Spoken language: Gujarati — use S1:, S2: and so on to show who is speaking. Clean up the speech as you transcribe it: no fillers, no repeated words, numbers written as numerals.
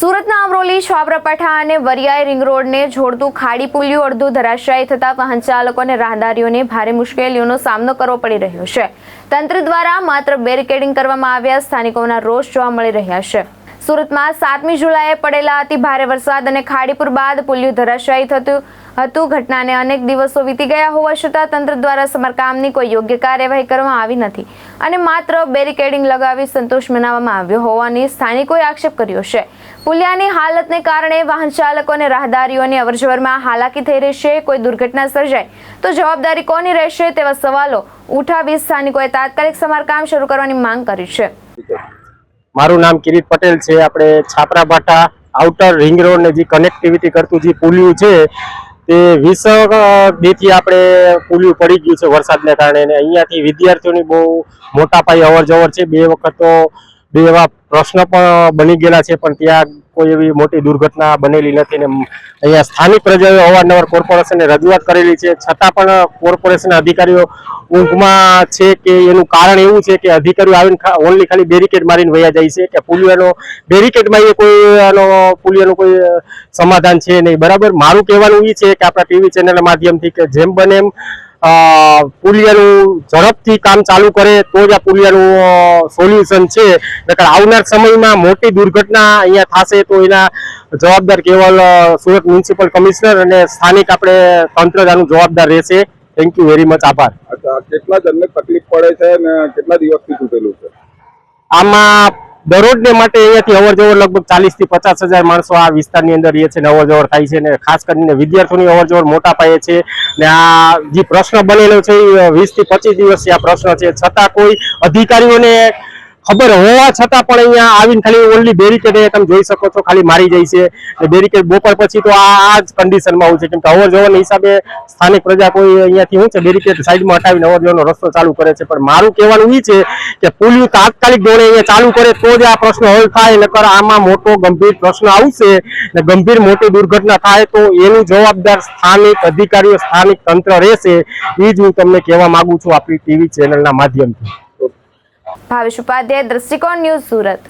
S1: સુરતના અમરોલી છાપરાપાઠા અને વરિયાઈ રિંગ રોડને જોડતું ખાડી પુલિયું અડધું ધરાશાયી થતા વાહન ચાલકો અને રાહદારીઓને ભારે મુશ્કેલીઓનો સામનો કરવો પડી રહ્યો છે। તંત્ર દ્વારા માત્ર બેરિકેડિંગ કરવામાં આવ્યા સ્થાનિકોના રોષ જોવા મળી રહ્યા છે। સુરતમાં 7મી જુલાઈએ પડેલા અતિ ભારે વરસાદ અને ખાડીપુર બાદ પુલિયું ધરાશાયી થતું હતું। ઘટનાને અનેક દિવસો વીતી ગયા હોવા છતાં તંત્ર દ્વારા સમારકામની કોઈ યોગ્ય કાર્યવાહી કરવામાં આવી નથી અને માત્ર બેરિકેડિંગ લગાવી સંતોષ મનાવવામાં આવ્યો હોવાની સ્થાનિકોએ આક્ષેપ કર્યો છે। પુલિયાની હાલતને કારણે વાહન ચાલકો અને રાહદારીઓની અવરજવરમાં હાલાકી થઈ રહી છે। કોઈ દુર્ઘટના સર્જાય તો જવાબદારી કોની રહેશે તેવા સવાલો ઉઠાવી સ્થાનિકોએ તાત્કાલિક સમારકામ શરૂ કરવાની માંગ કરી છે।
S2: મારું નામ કિરીટ પટેલ છે। આપણે છાપરાપાઠા આઉટર રિંગ રોડ ને જે કનેક્ટિવિટી કરતું જે પુલિયું છે તે 20 થી આપણે પુલિયું પડી ગયું છે વરસાદને કારણે। અહીંયાથી વિદ્યાર્થીઓની બહુ મોટા પાયે અવર જવર છે। બે વખત તો બે એવા પ્રશ્ન પણ બની ગયેલા છે, પણ ત્યાં કોઈ એવી મોટી દુર્ઘટના બનેલી નથી ને અહીંયા સ્થાનિક પ્રજાએ અવારનવાર કોર્પોરેશનને રજૂઆત કરેલી છે, છતાં પણ કોર્પોરેશનના અધિકારીઓ ઊંઘમાં છે કે એનું કારણ એવું છે કે અધિકારીઓ આવીને ઓનલી ખાલી બેરિકેડ મારીને વયા જાય છે કે પુલિયાનો બેરિકેડમાં કોઈ આનો પુલિયાનું કોઈ સમાધાન છે નહીં। બરાબર, મારું કહેવાનું એ છે કે આપણા ટીવી ચેનલના માધ્યમથી કે જેમ બને એમ પુલિયાનું ઝડપથી કામ ચાલુ કરે તો જ આ પુલિયાનું સોલ્યુશન છે। નકર આવનાર સમયમાં મોટી દુર્ઘટના અહીંયા થશે તો એના જવાબદાર કેવલ સુરત મ્યુનિસિપલ કમિશનર અને સ્થાનિક આપણે તંત્ર આનું જવાબદાર રહેશે। થેન્ક યુ વેરી મચ, આભાર।
S3: કેટલા જણને તકલીફ પડે છે અને કેટલા દિવસથી તૂટેલું છે?
S2: આમાં દરરોજને માટે અહીંયાથી અવર જવર લગભગ 40 થી 50 હજાર માણસો આ વિસ્તારની અંદર રહે છે ને અવર જવર થાય છે ને ખાસ કરીને વિદ્યાર્થીઓની અવર જવર મોટા પાયે છે ને આ જે પ્રશ્ન બનેલો છે એ 20 થી 25 દિવસથી આ પ્રશ્ન છે, છતાં કોઈ અધિકારીઓને ખબર હોવા છતાં પણ અહીંયા આવીને ખાલી ઓનલી બેરિકેડ તમે જોઈ શકો છો ખાલી મારી જાય છે। બેરિકેડ બપોર પછી તો આ જ કન્ડિશનમાં હોય છે, કેમ કે અવર જવરના હિસાબે સ્થાનિક પ્રજા કોઈ અહીંયાથી શું છે બેરિકેડ સાઈડમાં હટાવીને અવર જવરનો રસ્તો ચાલુ કરે છે। પણ મારું કહેવાનું એ છે કે પુલિયું તાત્કાલિક ધોરણે અહીંયા ચાલુ કરે તો જ આ પ્રશ્ન હલ થાય, નકર આમાં મોટો ગંભીર પ્રશ્ન આવશે ને ગંભીર મોટી દુર્ઘટના થાય તો એનું જવાબદાર સ્થાનિક અધિકારીઓ સ્થાનિક તંત્ર રહેશે। એ જ હું તમને કહેવા માંગુ છું આપણી ટીવી ચેનલના માધ્યમથી।
S1: ભાવેશ ઉપાધ્યાય, દ્રષ્ટિકોણ ન્યૂઝ, સુરત।